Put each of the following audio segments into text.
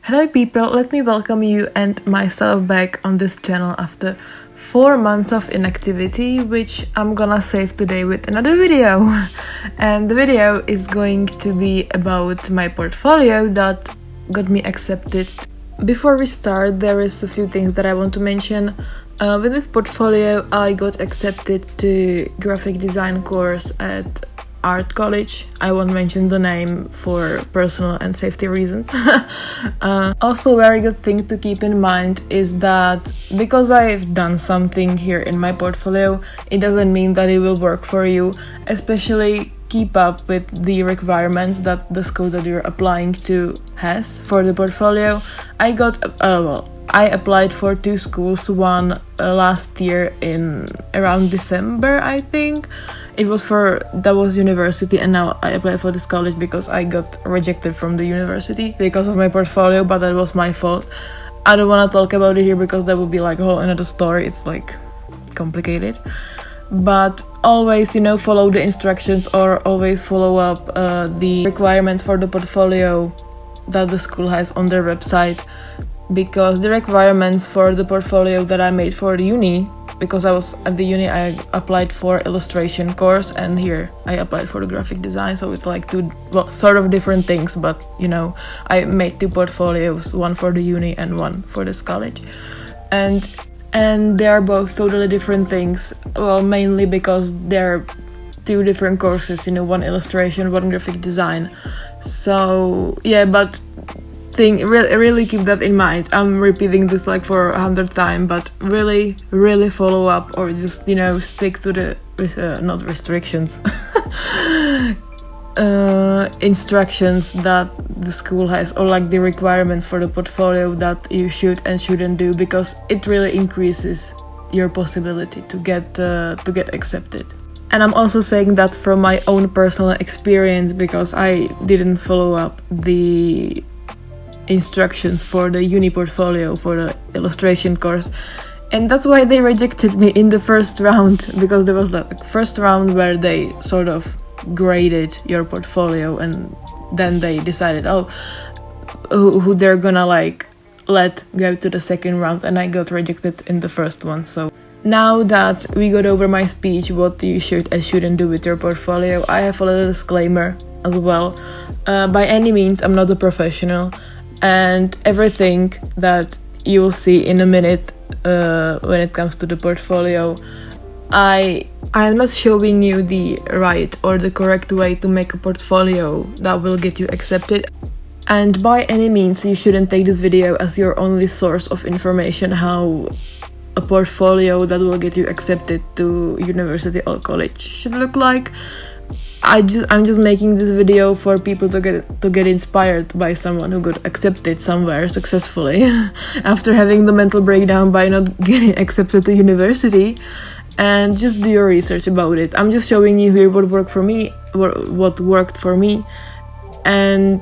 Hello people, let me welcome you and myself back on this channel after 4 months of inactivity, which I'm gonna save today with another video. And the video is going to be about my portfolio that got me accepted. Before we start, there is a few things that I want to mention. With this portfolio, I got accepted to graphic design course at art college. I won't mention the name for personal and safety reasons. Also, very good thing to keep in mind is that because I've done something here in my portfolio, it doesn't mean that it will work for you. Especially keep up with the requirements that the school that you're applying to has for the portfolio. I applied for 2 schools, one last year in around December, I think. That was university, and now I applied for this college because I got rejected from the university because of my portfolio, but that was my fault. I don't want to talk about it here because that would be like a whole another story. It's like complicated. But always, follow the instructions or always follow up the requirements for the portfolio that the school has on their website. Because the requirements for the portfolio that I made for the uni, because I was at the uni, I applied for illustration course, and here I applied for the graphic design, so it's like two sort of different things, but I made 2 portfolios, one for the uni and one for this college, and they are both totally different things. Well, mainly because they're 2 different courses, one illustration, one graphic design. So yeah, but really keep that in mind. I'm repeating this like for 100th time, but really follow up, or just stick to the not restrictions instructions that the school has, or like the requirements for the portfolio that you should and shouldn't do, because it really increases your possibility to get accepted. And I'm also saying that from my own personal experience, because I didn't follow up the instructions for the uni portfolio for the illustration course, and that's why they rejected me in the first round, because there was the first round where they sort of graded your portfolio, and then they decided who they're gonna let go to the second round, and I got rejected in the first one. So now that we got over my speech, what you should and shouldn't do with your portfolio, I have a little disclaimer as well. By any means, I'm not a professional, and everything that you will see in a minute when it comes to the portfolio, I'm not showing you the right or the correct way to make a portfolio that will get you accepted. And by any means, you shouldn't take this video as your only source of information how a portfolio that will get you accepted to university or college should look like. I'm just making this video for people to get inspired by someone who got accepted somewhere successfully after having the mental breakdown by not getting accepted to university, and just do your research about it. I'm just showing you here what worked for me, and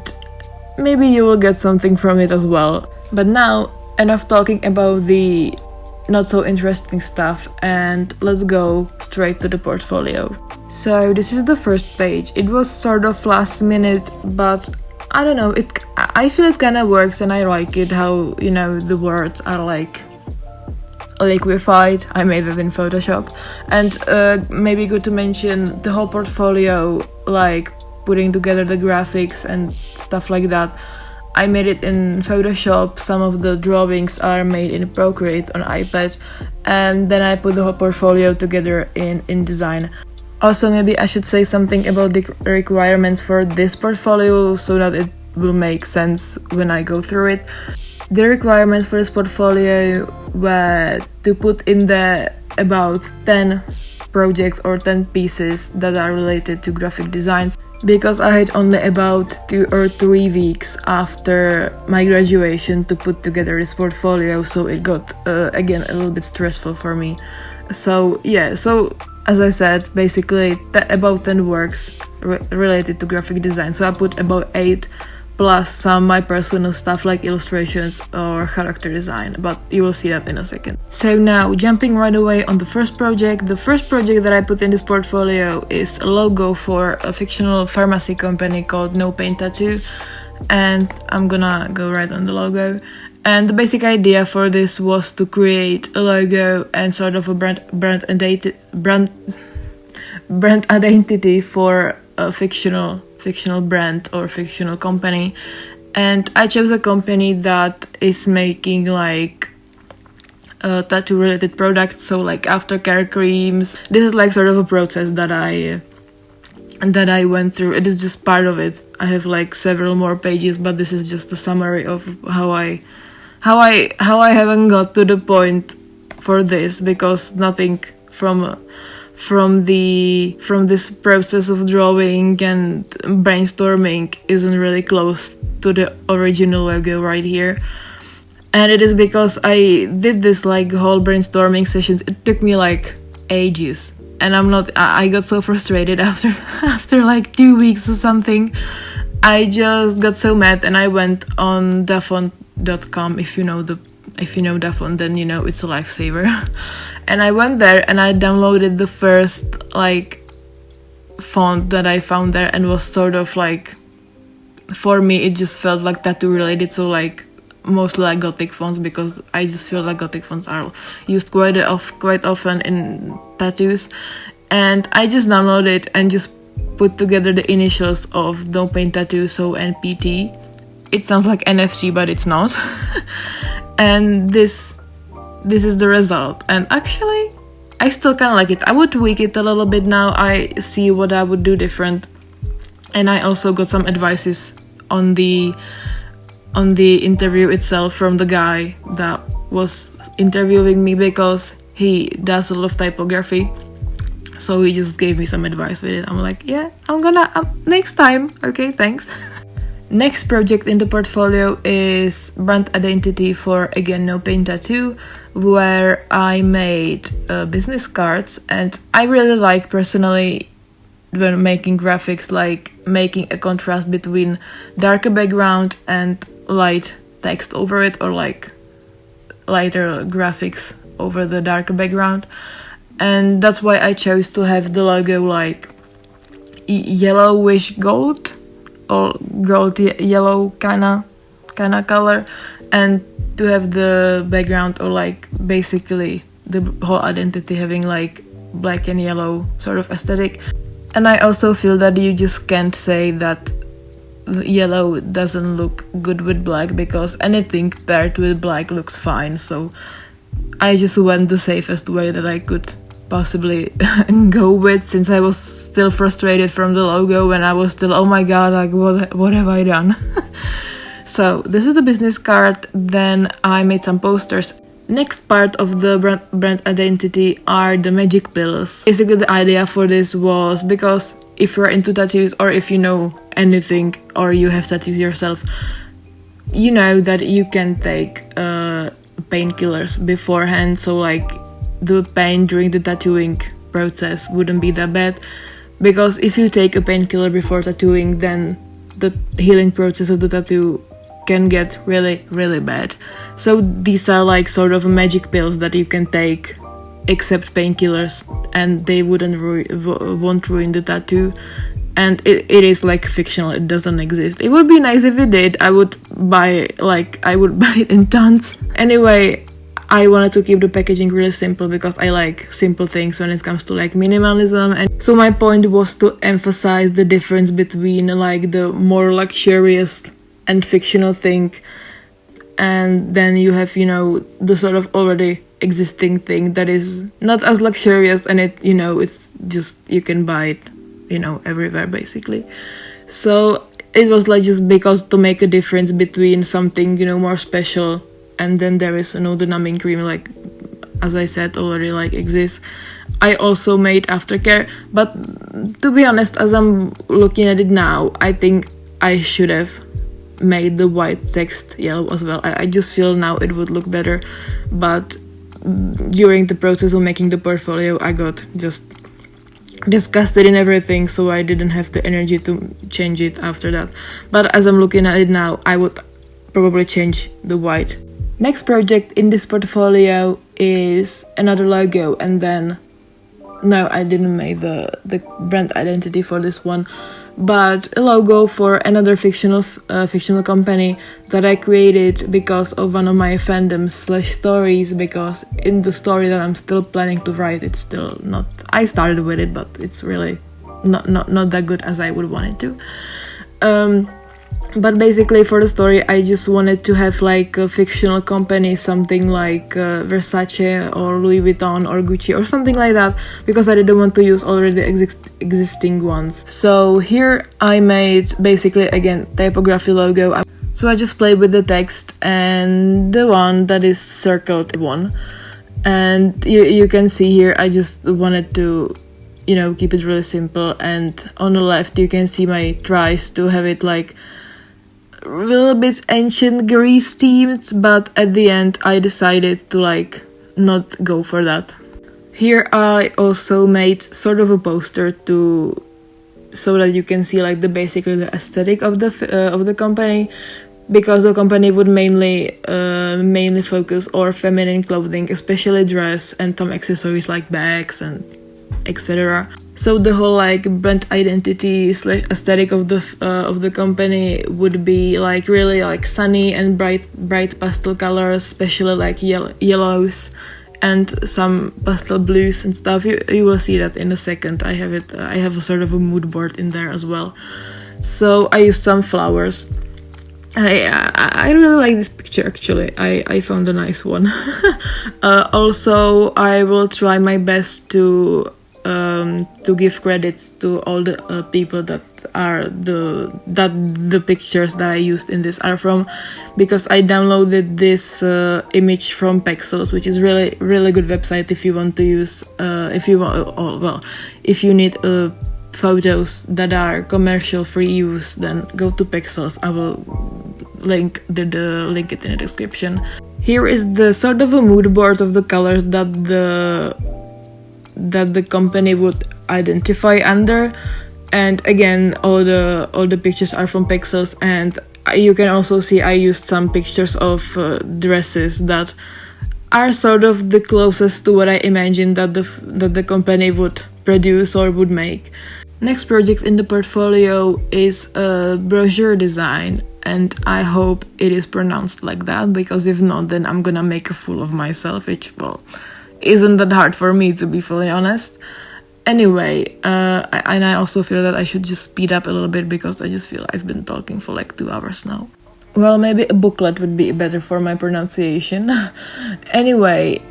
maybe you will get something from it as well. But now, enough talking about the not so interesting stuff, and let's go straight to the portfolio. So this is the first page. It was sort of last minute, but I don't know, I feel it kind of works, and I like it how the words are like liquefied. I made it in Photoshop, and maybe good to mention the whole portfolio, like putting together the graphics and stuff like that, I made it in Photoshop. Some of the drawings are made in Procreate on iPad, and then I put the whole portfolio together in InDesign. Also, maybe I should say something about the requirements for this portfolio so that it will make sense when I go through it. The requirements for this portfolio were to put in there about 10 projects or 10 pieces that are related to graphic designs, because I had only about 2 or 3 weeks after my graduation to put together this portfolio, so it got again a little bit stressful for me. So yeah, so as I said, basically about 10 works related to graphic design. So I put about 8 plus some my personal stuff like illustrations or character design, but you will see that in a second. So now, jumping right away on the first project. The first project that I put in this portfolio is a logo for a fictional pharmacy company called No Pain Tattoo. and I'm gonna go right on the logo. And the basic idea for this was to create a logo and sort of a brand identity for a fictional brand or fictional company. And I chose a company that is making like tattoo related products, so like aftercare creams. This is like sort of a process that I went through. It is just part of it. I have like several more pages, but this is just a summary of how I haven't got to the point for this, because nothing from this process of drawing and brainstorming isn't really close to the original logo right here. And it is because I did this like whole brainstorming sessions. It took me like ages, and I got so frustrated after like 2 weeks or something. I just got so mad, and I went on dafont.com. If you know Dafont, then you know it's a lifesaver. And I went there and I downloaded the first like font that I found there, and was sort of like, for me it just felt like tattoo related, so like mostly like Gothic fonts, because I just feel like Gothic fonts are used quite often in tattoos. And I just downloaded it and just put together the initials of Don't Paint Tattoo, so NPT. It sounds like NFT, but it's not. And this is the result, and actually I still kind of like it. I would tweak it a little bit now. I see what I would do different, and I also got some advices on the interview itself from the guy that was interviewing me, because he does a lot of typography, so he just gave me some advice with it. I'm like, yeah, I'm gonna next time. Okay, thanks. Next project in the portfolio is brand identity for, again, No Paint Tattoo, where I made business cards. And I really like, personally, when making graphics, like making a contrast between darker background and light text over it, or like lighter graphics over the darker background. And that's why I chose to have the logo like yellowish gold, or gold yellow kind of color, and to have the background, or like basically the whole identity having like black and yellow sort of aesthetic. And I also feel that you just can't say that yellow doesn't look good with black, because anything paired with black looks fine. So I just went the safest way that I could possibly go with, since I was still frustrated from the logo, and I was still, oh my god, like what have I done? So this is the business card. Then I made some posters. Next part of the brand identity are the magic pills. Basically the idea for this was, because if you're into tattoos, or if you know anything, or you have tattoos yourself, you know that you can take painkillers beforehand, so like the pain during the tattooing process wouldn't be that bad. Because if you take a painkiller before tattooing, then the healing process of the tattoo can get really, really bad. So these are like sort of magic pills that you can take, except painkillers, and they won't ruin the tattoo. And it is like fictional, it doesn't exist. It would be nice if it did. I would buy it in tons. Anyway, I wanted to keep the packaging really simple, because I like simple things when it comes to like minimalism. And so my point was to emphasize the difference between like the more luxurious and fictional thing, and then you have, you know, the sort of already existing thing that is not as luxurious, and it, you know, it's just, you can buy it, you know, everywhere basically. So it was like just because to make a difference between something, you know, more special, and then there is, you know, the numbing cream, like as I said already, like exists. I also made aftercare, but to be honest, as I'm looking at it now, I think I should have made the white text yellow as well. I just feel now it would look better, but during the process of making the portfolio, I got just disgusted in everything, so I didn't have the energy to change it after that. But as I'm looking at it now, I would probably change the white. Next project in this portfolio is another logo, and then no, I didn't make the brand identity for this one, but a logo for another fictional company that I created because of one of my fandoms/stories, because in the story that I'm still planning to write, it's still not, I started with it, but it's really not that good as I would want it to. But basically for the story, I just wanted to have like a fictional company, something like Versace or Louis Vuitton or Gucci or something like that, because I didn't want to use already existing ones. So here I made basically again typography logo. So I just played with the text and the one that is circled one, and you can see here I just wanted to, you know, keep it really simple. And on the left you can see my tries to have it like a little bit ancient Greece themed, but at the end I decided to like not go for that. Here I also made sort of a poster to, so that you can see like basically the aesthetic of the company, because the company would mainly focus on feminine clothing, especially dress and some accessories like bags and etc. So the whole like brand identity / aesthetic of the company would be like really like sunny and bright pastel colors, especially like yellows and some pastel blues and stuff. You will see that in a second. I have a sort of a mood board in there as well. So I used some flowers. I really like this picture actually. I found a nice one. Also, I will try my best to give credits to all the people that the pictures that I used in this are from, because I downloaded this image from Pexels, which is really good website if you want to use if you need photos that are commercial free use, then go to Pexels. I will link it in the description. Here is the sort of a mood board of the colors that the company would identify under, and again all the pictures are from Pexels. And you can also see I used some pictures of dresses that are sort of the closest to what I imagined that the company would produce or would make. Next project in the portfolio is a brochure design, and I hope it is pronounced like that, because if not, then I'm gonna make a fool of myself, which, well, isn't that hard for me, to be fully honest. Anyway, and I also feel that I should just speed up a little bit, because I just feel I've been talking for like 2 hours now. Well, maybe a booklet would be better for my pronunciation. Anyway,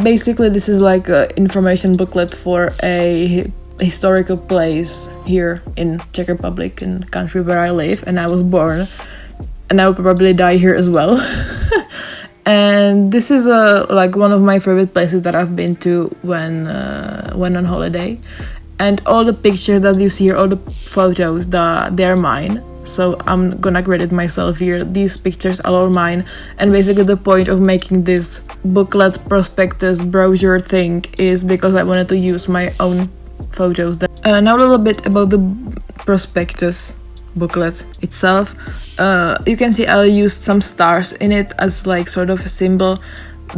basically this is like an information booklet for a historical place here in Czech Republic, in the country where I live and I was born, and I will probably die here as well. And this is like one of my favorite places that I've been to when on holiday. And all the pictures that you see here, all the photos, they're mine. So I'm gonna credit myself here. These pictures are all mine. And basically the point of making this booklet, prospectus, brochure thing is because I wanted to use my own photos. Now a little bit about the prospectus booklet itself. You can see I used some stars in it as like sort of a symbol,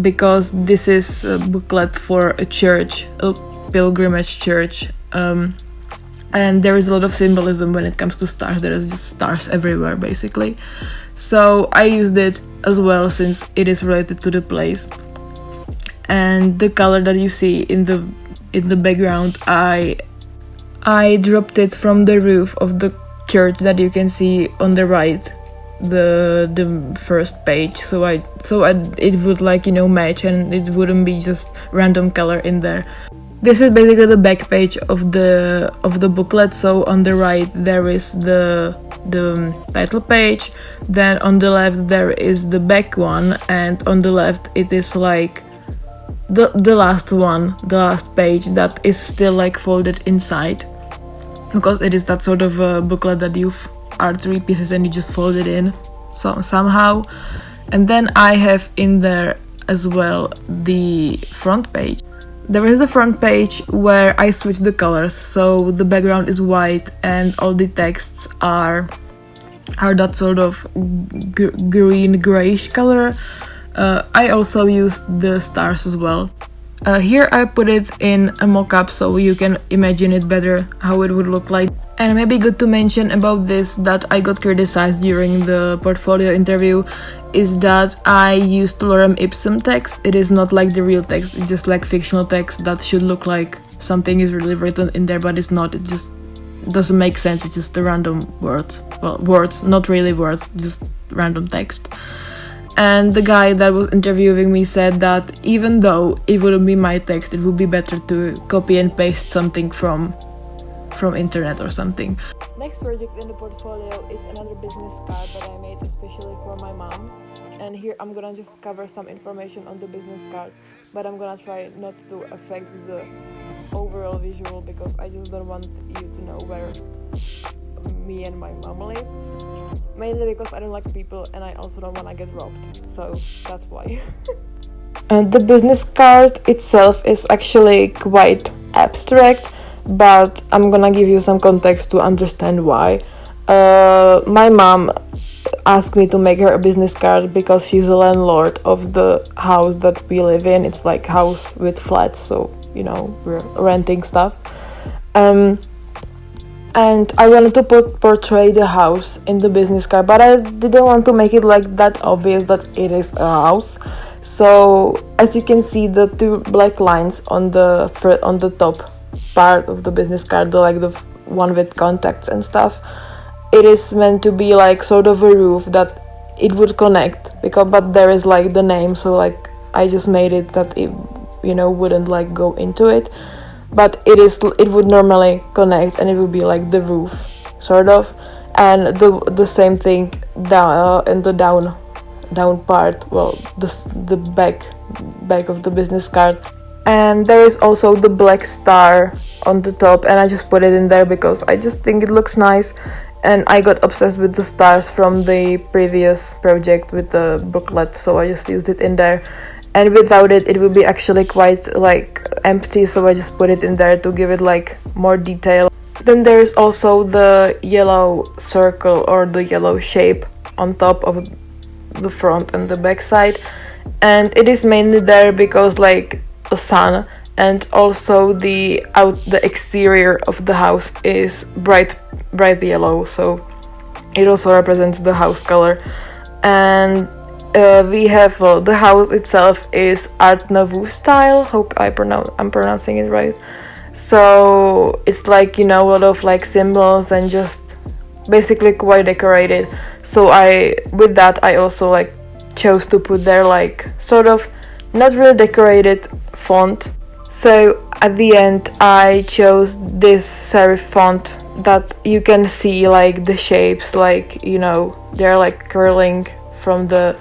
because this is a booklet for a church, a pilgrimage church, and there is a lot of symbolism when it comes to stars. There is just stars everywhere basically, so I used it as well since it is related to the place. And the color that you see in the background, I dropped it from the roof of the church that you can see on the right, the first page, so it would like, you know, match, and it wouldn't be just random color in there. This is basically the back page of the booklet. So on the right there is the title page, then on the left there is the back one, and on the left it is like the last page that is still like folded inside, because it is that sort of a booklet that are 3 pieces and you just fold it in somehow. And then I have in there as well the front page. There is a front page where I switched the colors, so the background is white and all the texts are that sort of green grayish color. I also used the stars as well. Here I put it in a mock-up so you can imagine it better how it would look like. And maybe good to mention about this that I got criticized during the portfolio interview is that I used lorem ipsum text. It is not like the real text, it's just like fictional text that should look like something is really written in there, but it's not. It just doesn't make sense. It's just the random words. Well, words, not really words, just random text. And the guy that was interviewing me said that even though it wouldn't be my text, it would be better to copy and paste something from internet or something. Next project in the portfolio is another business card that I made especially for my mom. And here I'm gonna just cover some information on the business card, but I'm gonna try not to affect the overall visual because I just don't want you to know where me and my mom live. Mainly because I don't like people and I also don't want to get robbed, so that's why. And the business card itself is actually quite abstract, but I'm gonna give you some context to understand why. My mom asked me to make her a business card because she's a landlord of the house that we live in. It's like house with flats, so you know, we're renting stuff. And I wanted to portray the house in the business card, but I didn't want to make it like that obvious that it is a house. So as you can see, the two black lines on the top part of the business card, the one with contacts and stuff, it is meant to be like sort of a roof that it would connect, but there is like the name, so like I just made it that it, you know, wouldn't like go into it. But it would normally connect and it would be like the roof, sort of. And the same thing down in the down part, well, the back of the business card. And there is also the black star on the top, and I just put it in there because I just think it looks nice. And I got obsessed with the stars from the previous project with the booklet, so I just used it in there. And without it, it would be actually quite like empty, so I just put it in there to give it like more detail. Then there is also the yellow circle or the yellow shape on top of the front and the back side, and it is mainly there because like the sun, and also the exterior of the house is bright yellow, so it also represents the house color. And we have the house itself is Art Nouveau style. Hope I'm pronouncing it right. So it's like, you know, a lot of like symbols and just basically quite decorated. So with that I also like chose to put there like sort of not really decorated font. So at the end I chose this serif font that you can see like the shapes, like, you know, they're like curling from the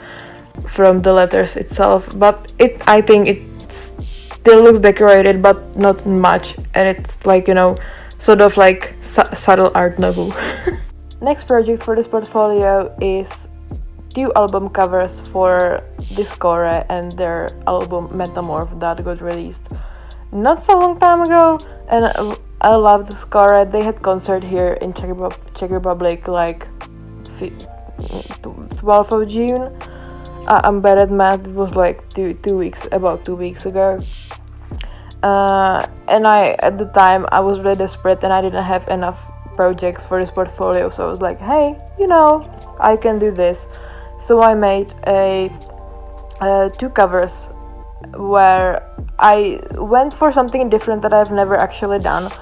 letters itself, but I think it still looks decorated but not much, and it's like, you know, sort of like subtle Art Nouveau. Next project for this portfolio is two album covers for Discore and their album Metamorph that got released not so long time ago, and I love the Discore. They had concert here in Czech Republic like 12th of June. I'm bad at math. It was like about 2 weeks ago. And at the time I was really desperate and I didn't have enough projects for this portfolio, so I was like, hey, you know, I can do this. So I made two covers where I went for something different that I've never actually done.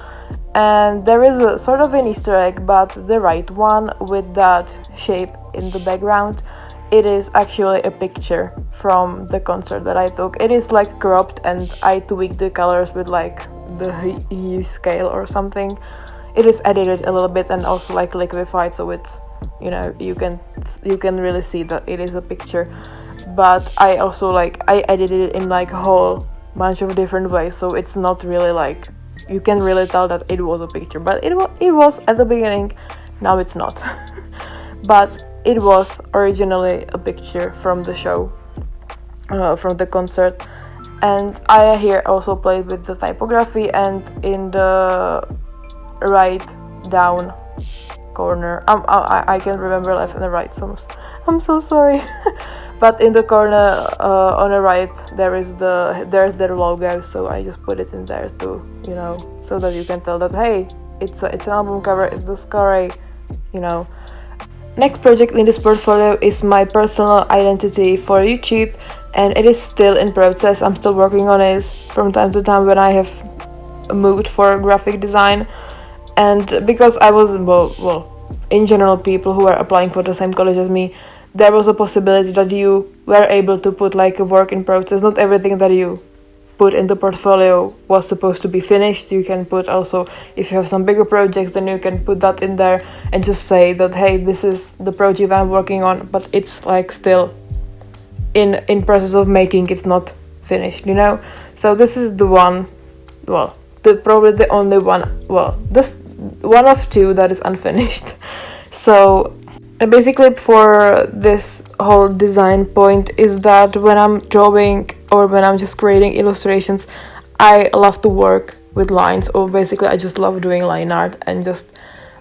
And there is a sort of an Easter egg, but the right one with that shape in the background, it is actually a picture from the concert that I took. It is like cropped and I tweaked the colors with like the hue scale or something. It is edited a little bit and also like liquefied, so it's, you know, you can really see that it is a picture. But I also I edited it in like a whole bunch of different ways, so it's not really like, you can really tell that it was a picture, but it was at the beginning. Now it's not. But it was originally a picture from the show, from the concert. And I here also played with the typography, and in the right down corner, I can't remember left and right, so I'm so sorry. but in the corner on the right there's their logo, so I just put it in there too, you know, so that you can tell that hey, it's an album cover, it's the Scarray, you know. Next project in this portfolio is my personal identity for YouTube, and it is still in process. I'm still working on it from time to time when I have moved for graphic design. And because I was, well, in general, people who are applying for the same college as me, there was a possibility that you were able to put like a work in process. Not everything that you put in the portfolio was supposed to be finished. You can put also, if you have some bigger projects, then you can put that in there and just say that hey, this is the project that I'm working on, but it's like still in process of making, it's not finished, you know. So this is the one, well, probably the only one, well, this one of two that is unfinished. So basically for this whole design point is that when I'm drawing or when I'm just creating illustrations, I love to work with lines, or basically I just love doing line art, and just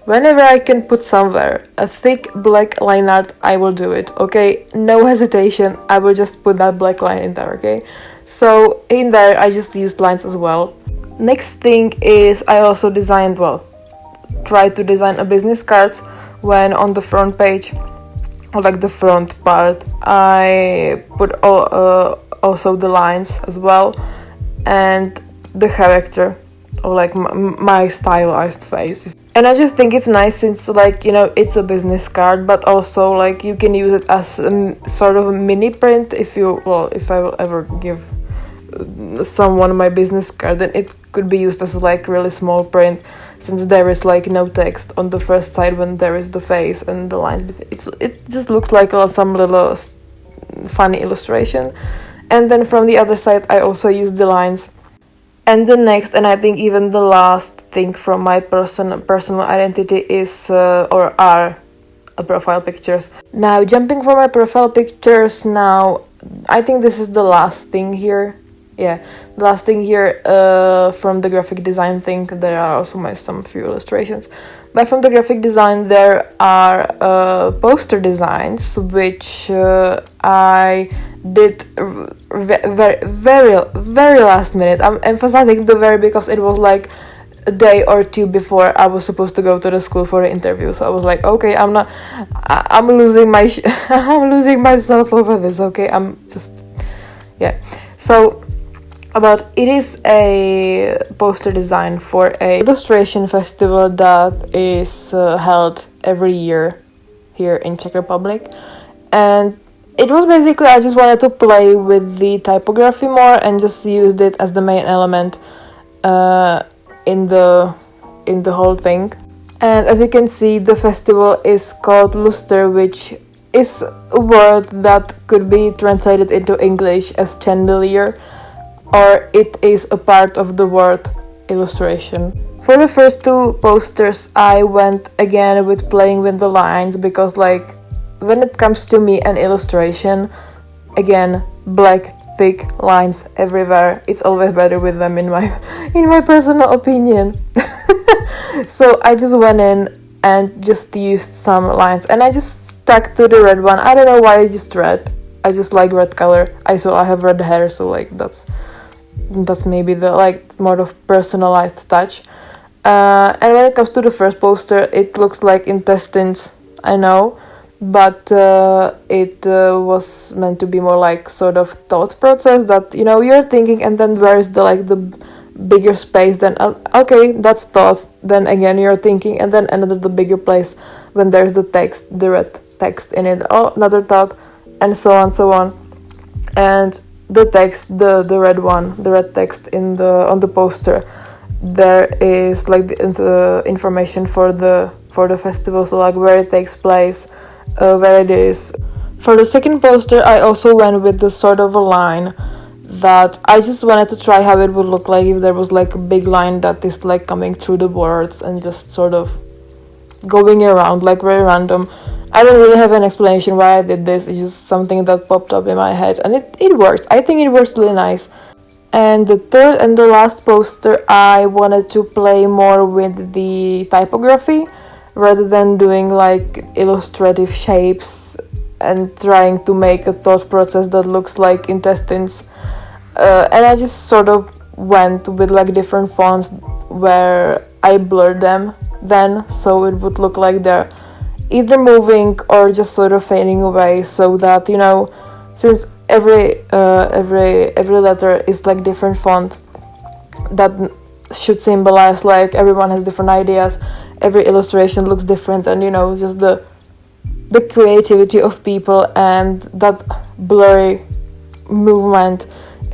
whenever I can put somewhere a thick black line art, I will do it, okay? No hesitation, I will just put that black line in there, okay? So in there I just used lines as well. Next thing is I also designed, well, tried to design a business card, when on the front page, or like the front part, I put also the lines as well, and the character, or like my stylized face. And I just think it's nice, since like, you know, it's a business card, but also like you can use it as a sort of a mini print. If I will ever give someone my business card, then it could be used as like really small print, since there is like no text on the first side when there is the face and the lines. It just looks like some little funny illustration. And then from the other side I also use the lines. And the next, and I think even the last thing from my personal identity is are profile pictures. Now jumping from my profile pictures, now I think this is the last thing here. Yeah, the last thing here from the graphic design thing. There are also some few illustrations, but from the graphic design there are poster designs, which I did very last minute. I'm emphasizing the very, because it was like a day or two before I was supposed to go to the school for the interview. So I was like, okay, I'm losing I'm losing myself over this. Okay, I'm just, yeah. So it is a poster design for a illustration festival that is held every year here in Czech Republic, and it was basically, I just wanted to play with the typography more and just used it as the main element in the whole thing. And as you can see, the festival is called Luster, which is a word that could be translated into English as chandelier, or it is a part of the word illustration. For the first two posters I went again with playing with the lines, because like when it comes to me and illustration, again, black thick lines everywhere, it's always better with them in my personal opinion. So I just went in and just used some lines, and I just stuck to the red one. I don't know why I just red, I just like red color. I have red hair, so like that's maybe the like more of personalized touch. And when it comes to the first poster, it looks like intestines, I know, but it was meant to be more like sort of thought process, that, you know, you're thinking and then where is the bigger space, then okay, that's thought, then again you're thinking, and then the bigger place when there's the text, the red text in it, oh, another thought, and so on. And the text, the red text on the poster, there is like the information for the festival, so like where it takes place, where it is. For the second poster I also went with the sort of a line that I just wanted to try how it would look like if there was like a big line that is like coming through the words and just sort of going around, like very random. I don't really have an explanation why I did this, it's just something that popped up in my head, and it works. I think it works really nice. And the third and the last poster, I wanted to play more with the typography rather than doing like illustrative shapes and trying to make a thought process that looks like intestines. And I just sort of went with like different fonts where I blurred them then, so it would look like they're either moving or just sort of fading away, so that, you know, since every letter is like different font, that should symbolize like everyone has different ideas, every illustration looks different, and, you know, just the creativity of people, and that blurry movement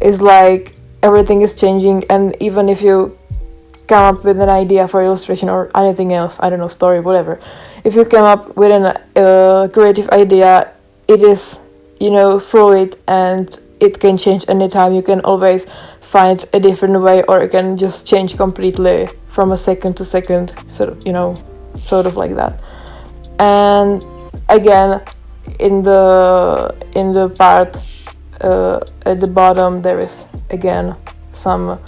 is like everything is changing. And even if you come up with an idea for illustration or anything else, I don't know, story, whatever, if you come up with a creative idea, it is, you know, fluid and it can change anytime. You can always find a different way, or it can just change completely from a second to second, sort of, you know, sort of like that. And again, in the part at the bottom, there is again some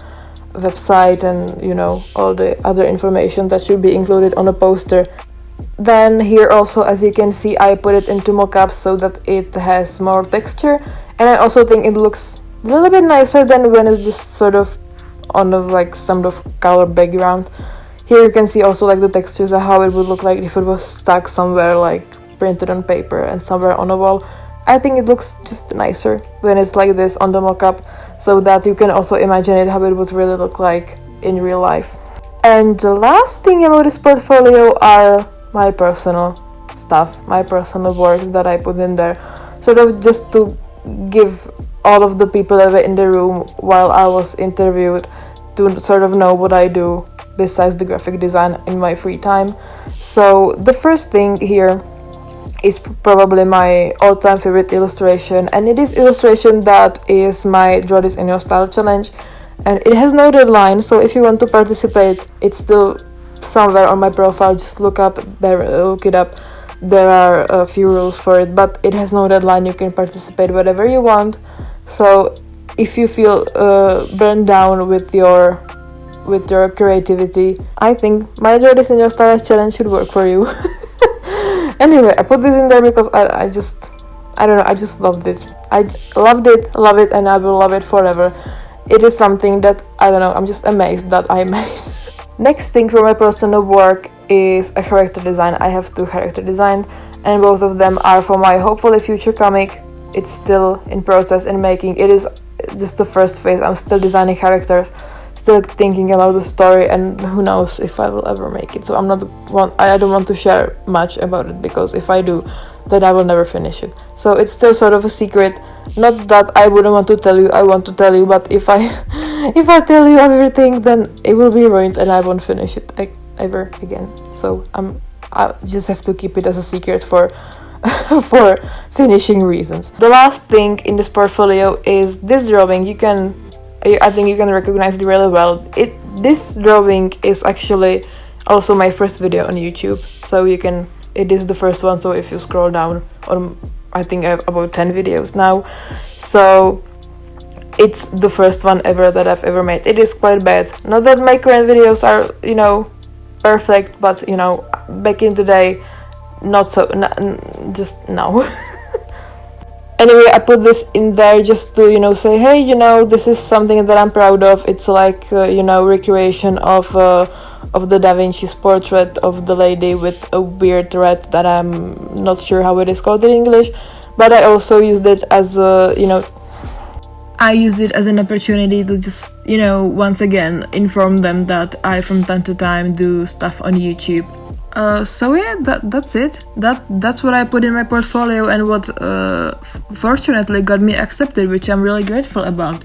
website and, you know, all the other information that should be included on a poster. Then here also, as you can see, I put it into mockups so that it has more texture, and I also think it looks a little bit nicer than when it's just sort of on a like some sort of color background. Here you can see also like the textures and how it would look like if it was stuck somewhere, like printed on paper and somewhere on a wall. I think it looks just nicer when it's like this on the mockup, so that you can also imagine it how it would really look like in real life. And the last thing about this portfolio are my personal stuff, my personal works that I put in there, sort of just to give all of the people that were in the room while I was interviewed to sort of know what I do besides the graphic design in my free time. So the first thing here is probably my all-time favorite illustration, and it is illustration that is my Draw This in Your Style challenge, and it has no deadline, so if you want to participate, it's still somewhere on my profile. Just look it up. There are a few rules for it, but it has no deadline. You can participate whatever you want. So if you feel burned down with your creativity, I think my Draw This in Your Style challenge should work for you. Anyway, I put this in there because I don't know, I just loved it. Love it, and I will love it forever. It is something that, I don't know, I'm just amazed that I made. Next thing for my personal work is a character design. I have 2 character designs, and both of them are for my hopefully future comic. It's still in process and making. It is just the first phase. I'm still designing characters, still thinking about the story, and who knows if I will ever make it. So I don't want to share much about it, because if I do, then I will never finish it. So it's still sort of a secret. Not that I wouldn't want to tell you, I want to tell you, but if I tell you everything, then it will be ruined and I won't finish it ever again. So I just have to keep it as a secret for for finishing reasons. The last thing in this portfolio is this drawing. I think you can recognize it really well. This drawing is actually also my first video on YouTube, so it is the first one. So if you scroll down, I think I have about 10 videos now, so it's the first one ever that I've ever made. It is quite bad. Not that my current videos are, you know, perfect, but, you know, back in the day, not so, just now. Anyway, I put this in there just to, you know, say, hey, you know, this is something that I'm proud of. It's like, you know, recreation of the Da Vinci's portrait of the lady with a weird red that I'm not sure how it is called in English, but I also used it as a, you know, I used it as an opportunity to just, you know, once again inform them that I from time to time do stuff on YouTube. So yeah, that's it. That's what I put in my portfolio, and what fortunately got me accepted, which I'm really grateful about.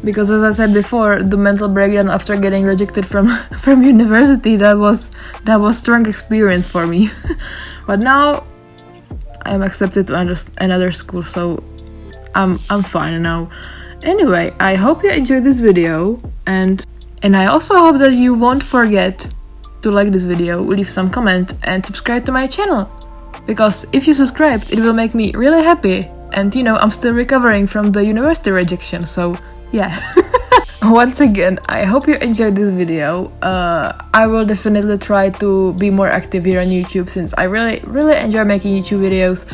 Because as I said before, the mental breakdown after getting rejected from university, that was strong experience for me. But now I'm accepted to another school, so I'm fine now. Anyway, I hope you enjoyed this video, and I also hope that you won't forget to like this video, leave some comment, and subscribe to my channel. Because if you subscribed, it will make me really happy. And you know, I'm still recovering from the university rejection, so yeah. Once again, I hope you enjoyed this video. I will definitely try to be more active here on YouTube, since I really enjoy making YouTube videos,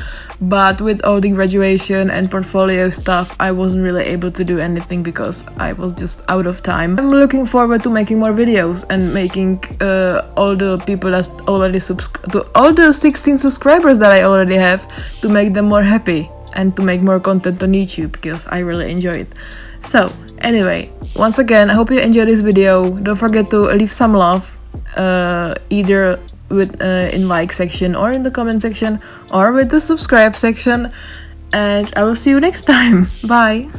But with all the graduation and portfolio stuff, I wasn't really able to do anything because I was just out of time. I'm looking forward to making more videos and making all the people that already to all the 16 subscribers that I already have, to make them more happy and to make more content on YouTube, because I really enjoy it. So anyway, once again, I hope you enjoyed this video. Don't forget to leave some love, either with in like section or in the comment section or with the subscribe section, and I will see you next time. Bye.